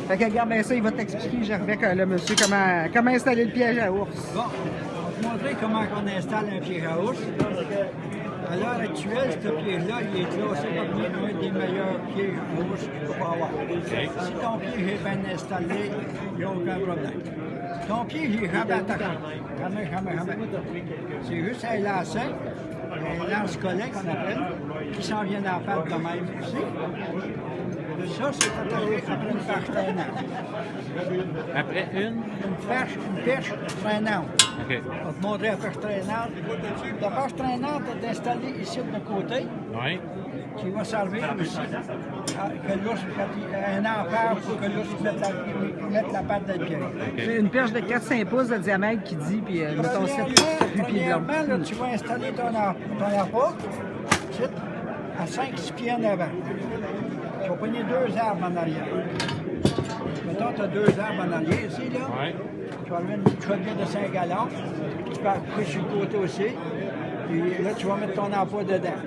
Fait que regarde bien ça, il va t'expliquer, Gervais, le monsieur, comment installer le piège à ours. Bon, on va te montrer comment on installe un piège à ours. À l'heure actuelle, ce piège-là, il est classé parmi un des meilleurs pièges à ours que tu peux avoir. Si ton piège est bien installé, il n'y a aucun problème. Ton piège n'est jamais attaqué. Jamais, jamais, jamais. C'est juste un lacet, un lance-collet qu'on appelle, qui s'en vient dans la patte de même aussi. Ça, c'est attaqué après une perche traînante. Après une perche traînante. OK. On va te montrer la perche traînante. La perche traînante est installée ici de côté, Oui. qui va servir aussi que l'ours, quand il y a un ampère pour que l'ours mette la patte dans le pied. C'est une perche de 4-5 pouces de diamètre qui dit, puis mettons 7 pieds de long. Premièrement, là, tu vas installer ton appât à 5-6 pieds en avant. Tu vas pogner 2 arbres en arrière. Mettons, tu as 2 arbres en arrière ici, là. Oui. Tu vas mettre une chaudière de 5 gallons. Tu peux accrocher sur le côté aussi. Puis là, tu vas mettre ton appât dedans.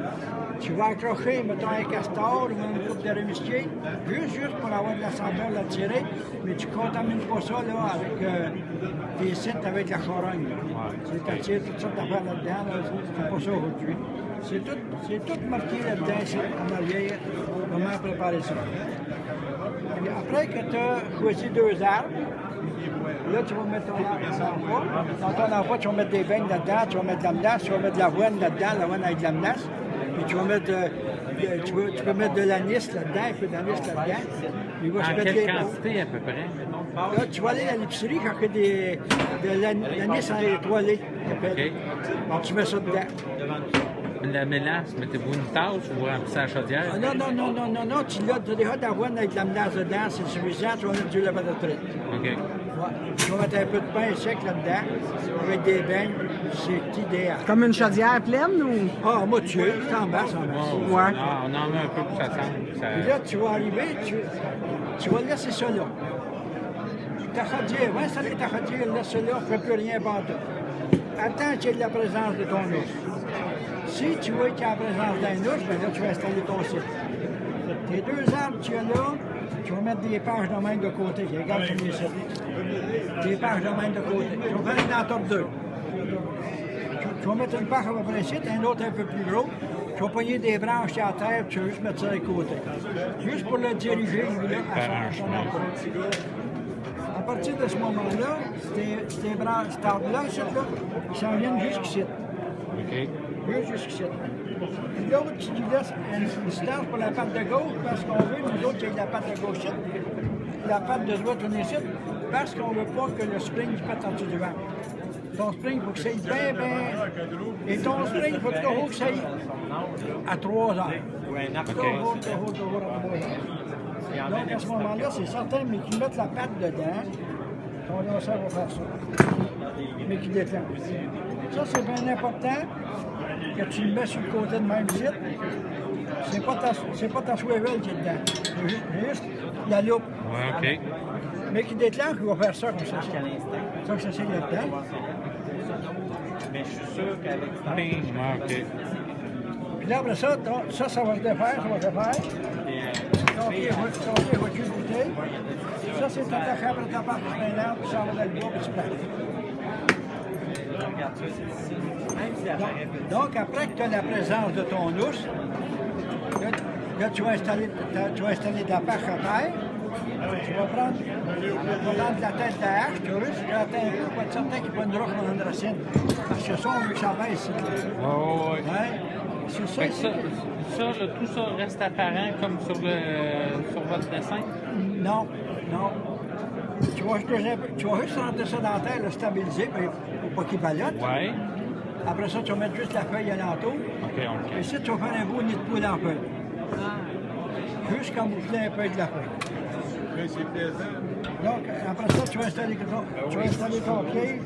Tu vas accrocher, mettons, un castor ou une coupe de remisquier, juste pour avoir de la senteur, la tirer, mais tu ne contamines pas ça là, avec tes sites avec la charogne. Tu attires toutes sortes d'affaires là-dedans, là, c'est pas ça aujourd'hui. C'est tout marqué là-dedans, ici, en arrière, comment préparer ça. Et après que tu as choisi 2 arbres, là, tu vas mettre ton appât. Dans ton appât, tu vas mettre des beignes là-dedans, tu vas mettre de la menace, tu vas mettre de l'avoine là-dedans, l'avoine avec de la menace. Puis tu vas mettre, tu peux mettre de l'anis là-dedans, un peu d'anis là-dedans. En quelle quantité à peu près? Là, tu vas aller à l'épicerie quand il y a de l'anis en étoilé. OK. Donc, tu mets ça dedans. La mélasse, mettez-vous une tasse ou vous remplissez la chaudière? Ah, non, tu l'as déjà d'avoine avec de la menace dedans, c'est suffisant, tu vas mettre du lait de traite. OK. Ouais. Tu vas mettre un peu de pain sec là-dedans, avec des beignes, c'est idéal. Comme une chaudière pleine ou? Ah, moi, tu es, en bas, en bas. Ouais. Ah, on en met un peu pour que ça sente. Ça... Puis là, tu vas arriver, tu vas laisser ça là. Ta chaudière, va installer ta chaudière, laisse ça là, ne fais plus rien partout. Attends qu'il y ait de la présence de ton ours. Si tu vois qu'il y a la présence d'un ours, bien là, tu vas installer ton site. Tes 2 arbres que tu as là, tu vas mettre des pages de même de côté. Regarde comme les sites. Des pages de même de côté. Tu vas faire une entope 2. Tu vas mettre une page à peu près ici, un autre un peu plus gros. Tu vas pogner des branches à terre, tu vas juste mettre ça à côté. Juste pour le diriger, lui, là, à son emploi. À partir de ce moment-là, ces branches, cet arbre-là, ils s'en viennent jusqu'ici. OK. Jusqu'ici. Puis l'autre, tu lui laisses une distance pour la patte de gauche, parce qu'on veut, nous autres, qu'il y ait la patte de gauche ici, la patte de droite, on est ici, parce qu'on ne veut pas que le spring pète en dessous du ventre. Ton spring, il faut que ça aille bien. Et ton spring, il faut toujours que ça aille à 3 heures. Toujours à 3 heures. Donc, à ce moment-là, c'est certain, mais qu'ils mettent la patte dedans, ton lanceur va faire ça. Mais qui déclenche. Ça, c'est bien important que tu le mets sur le côté de même site. C'est pas ta swivel qui est dedans. C'est juste la loupe. Ouais, OK. Mais qui déclenche, il va faire ça comme ça. Ça, que ça, c'est là-dedans. Mais je suis sûr qu'avec Bing. Ouais, OK. Puis là, après ça, ça va se défaire, ça va se défaire. Ton pied va tu goûter. Ça, c'est attaché après ta part maintenant, puis ça va dans le bois, puis tu prends. Donc, après que tu as la présence de ton ours, là tu vas installer de la perche à terre. Tu vas prendre la tête de la hache, tu vas juste gratter un peu pour être certain qu'il n'y a pas une roche dans une racine. Parce que ça, on veut que ça baisse ici. Oh, oui. Ouais. C'est ça, Fait que ça, là, tout ça reste apparent comme sur votre dessin? Non. Tu vas juste rentrer ça dans la terre, le stabiliser, pour pas qu'il ballotte. Oui. Après ça, tu vas mettre juste la feuille alentour. OK, OK. Et ici, tu vas faire un beau nid de poule en feuille. Juste camoufler un peu de la feuille. Donc, après ça, tu vas installer ton pied,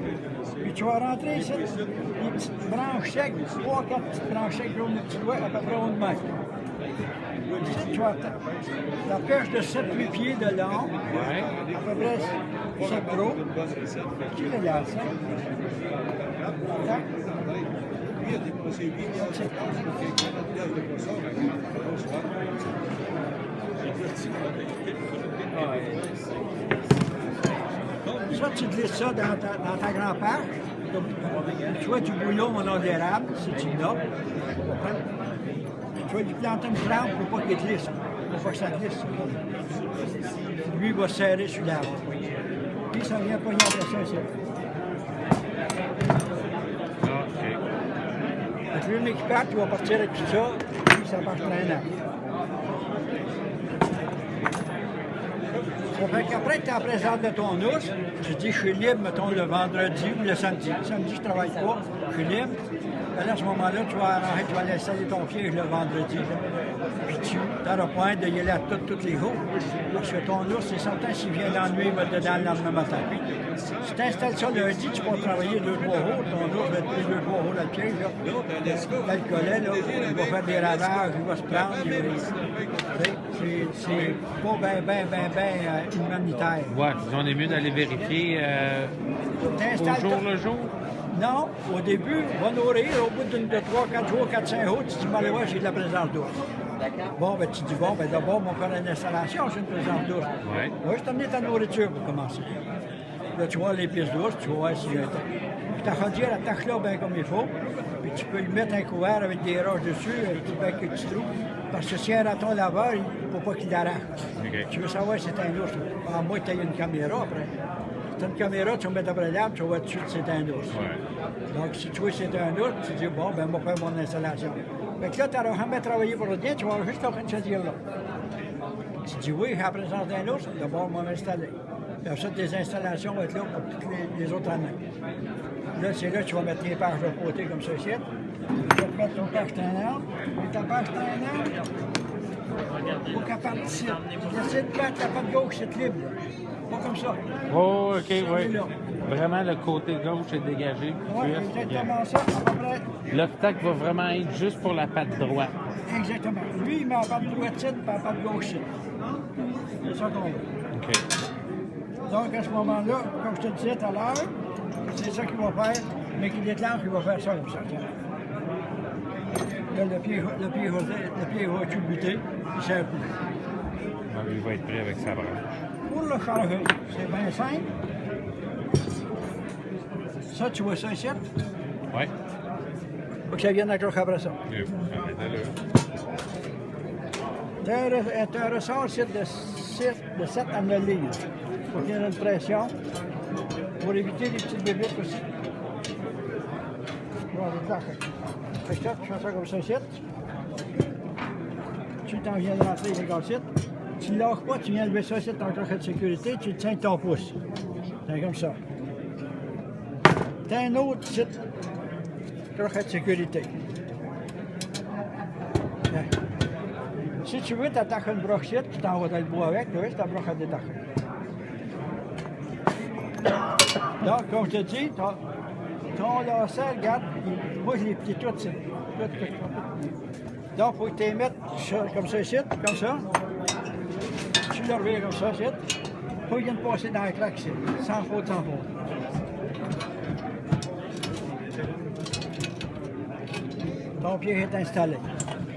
puis tu vas rentrer ici, des petites branches secs, 3-4 petites branches secs, gros de petits doigts, à peu près haut de même. Ici, tu as la perche de 7-8 pieds de long, à peu près 7 gros. Qui est là, ça? ça, tu glisses ça dans ta grande page. Tu vois du bouillon au nom de l'érable, si tu l'as. Tu vas lui planter une plante pour pas qu'il glisse. Pour pas que ça glisse. Lui, il va serrer sur l'arbre. Puis ça vient pogner après ça ici. Donc, lui, mais qui part, il va partir avec tout ça, puis ça marche plein an. Ça fait qu'après que tu en présentes de ton ours, tu dis je suis libre, mettons, le vendredi ou le samedi. Le samedi, je ne travaille pas, je suis libre. À ce moment-là, tu vas arranger, tu vas aller installer ton piège le vendredi. Puis tu n'auras point de y aller à tous les jours. Parce que ton ours, c'est certain, s'il vient dans la nuit, il va être dedans le lendemain matin. Si tu installes ça lundi, tu peux travailler 2-3 jours. Ton ours va être pris 2-3 jours dans le piège. Là, le collet, là, il va faire des ravages, il va se prendre. C'est pas bien humanitaire. Ouais, on est mieux d'aller vérifier au jour le jour. Non, au début, on va nourrir, au bout de 3-4 jours, 4-5 jours, tu dis, moi, ouais, j'ai de la présence d'ours. Bon, ben, tu dis, bon, ben, d'abord, on va faire une installation, j'ai une présence d'ours. Ouais. Moi, je t'ai amené ta nourriture pour commencer. Là, tu vois les pièces d'ours, tu vois si j'ai un temps. Puis, t'as rendu la tâche là, bien comme il faut. Puis, tu peux lui mettre un couvert avec des roches dessus, avec quelques petits trous. Parce que si un raton là-bas, il ne faut pas qu'il l'arrache. Okay. Tu veux savoir si c'est un ours. À moins que tu aies une caméra après. Tu as une caméra, tu vas mettre après l'arbre, tu vas voir tout de suite si c'est un ours. Ouais. Donc, si tu vois que c'est un ours, tu dis, bon, ben, on va faire mon installation. Fait que là, tu n'auras jamais travaillé pour rien, tu vas juste en train de te dire là. Tu dis, oui, j'ai la présence d'un ours, d'abord, on va m'installer. Puis après ça, tes installations vont être là pour toutes les autres années. Là, c'est là que tu vas mettre les pages de côté comme ça, ici. Tu vas te mettre ton page d'un arbre. Ta page d'un arbre, il faut qu'elle parte ici. J'essaie de mettre la patte gauche, c'est libre. Pas comme ça. Oh, OK, oui. Vraiment, le côté gauche est dégagé. Oui, exactement ça, à peu près. L'obstacle va vraiment être juste pour la patte droite. Exactement. Lui, il met la patte droite, puis la patte gauche. C'est ça qu'on veut. OK. Donc, à ce moment-là, comme je te disais tout à l'heure, c'est ça qu'il va faire, mais qu'il déclenche, il va faire ça comme ça. Là, le pied va tout buter, il sert plus. Donc, il va être prêt avec sa branche. Pour le changer, c'est bien simple. Ça, tu vois ça ici? Oui. Faut que ça vienne accrocher après ça. Tu as un ressort ici de 7 à 9 livres. Il faut qu'il y ait une pression pour éviter les petites bébites aussi. Fait que ça, tu fais ça comme ça ici. Tu t'en viens de rentrer les gars ici. Tu ne lâches pas, tu viens lever ça ici, ton crochet de sécurité, tu le tiens avec ton pouce. C'est comme ça. Tu as un autre site, crochet de sécurité. Bien. Si tu veux, tu attaques une brochette, tu t'en vas dans le bois avec, tu vois, c'est ta brochette d'attaque. Donc, comme je te dis, ton lacet, regarde, moi je l'ai plié tout, c'est tout. Donc, il faut que tu les mettes comme ça ici, comme ça. Tu le reviens comme ça, ici. Faut qu'il vienne passer dans la craque ici, sans faute, sans faute. Ton pied est installé.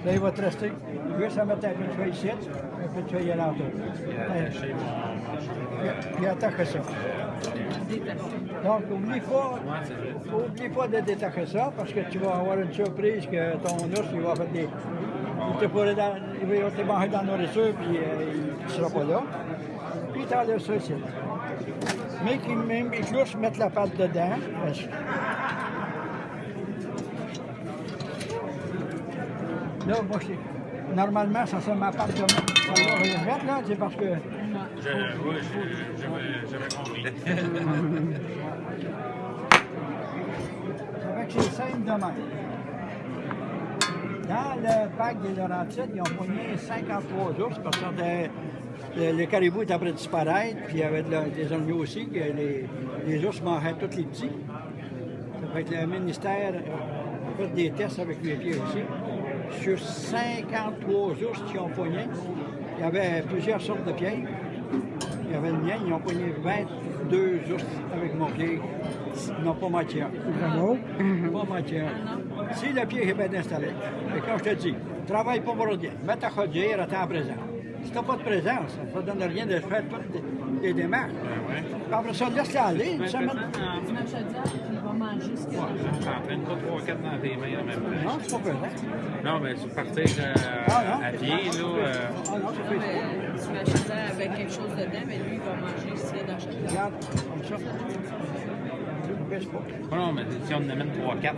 Là, il va te rester juste à mettre un peu de feuille ici, un peu de feuille alentour. Puis attaque ça. Donc, oublie pas de détacher ça, parce que tu vas avoir une surprise que ton ours, il va faire des... Il va te manger dans la nourriture, puis il ne sera pas là. Puis tu enlèves ça ici. Mais que l'ours mette la patte dedans. Là, moi, normalement, ça serait ma patte de mettre, là, c'est parce que... Oui, j'avais compris. Ça fait que c'est simple de même. Dans le parc des Laurentides, ils ont pogné 53 ours parce que le caribou était après de disparaître, puis il y avait des agneaux aussi, les ours mangeaient tous les petits. Ça fait que le ministère a fait des tests avec les pieds aussi. Sur 53 ours qui ont pogné, il y avait plusieurs sortes de pieds. Il y avait le mien, ils ont pogné 22 ours avec mon pied. Non, pas matière. Pas matière. Si le pied est bien installé, et quand je te dis, travaille pas pour rien, mets ta chaudière à temps présent. Si tu n'as pas de présence, ça ne donne rien de faire toutes les démarches. Ouais. Puis après ça, laisse-la aller. Une semaine. Tu m'as déjà dit qu'il va manger ce qu'il Ouais, je t'entraîne pas 3-4 dans tes mains en même temps. Non, c'est pas pesant. Non, mais c'est partir à pied, là. Ah non, c'est pas pesant. Tu m'achètes ça avec quelque chose dedans, mais lui, il va manger s'il est dans chaque Regarde, comme ça. Je ne pèse pas. Non, mais si on en amène 3-4,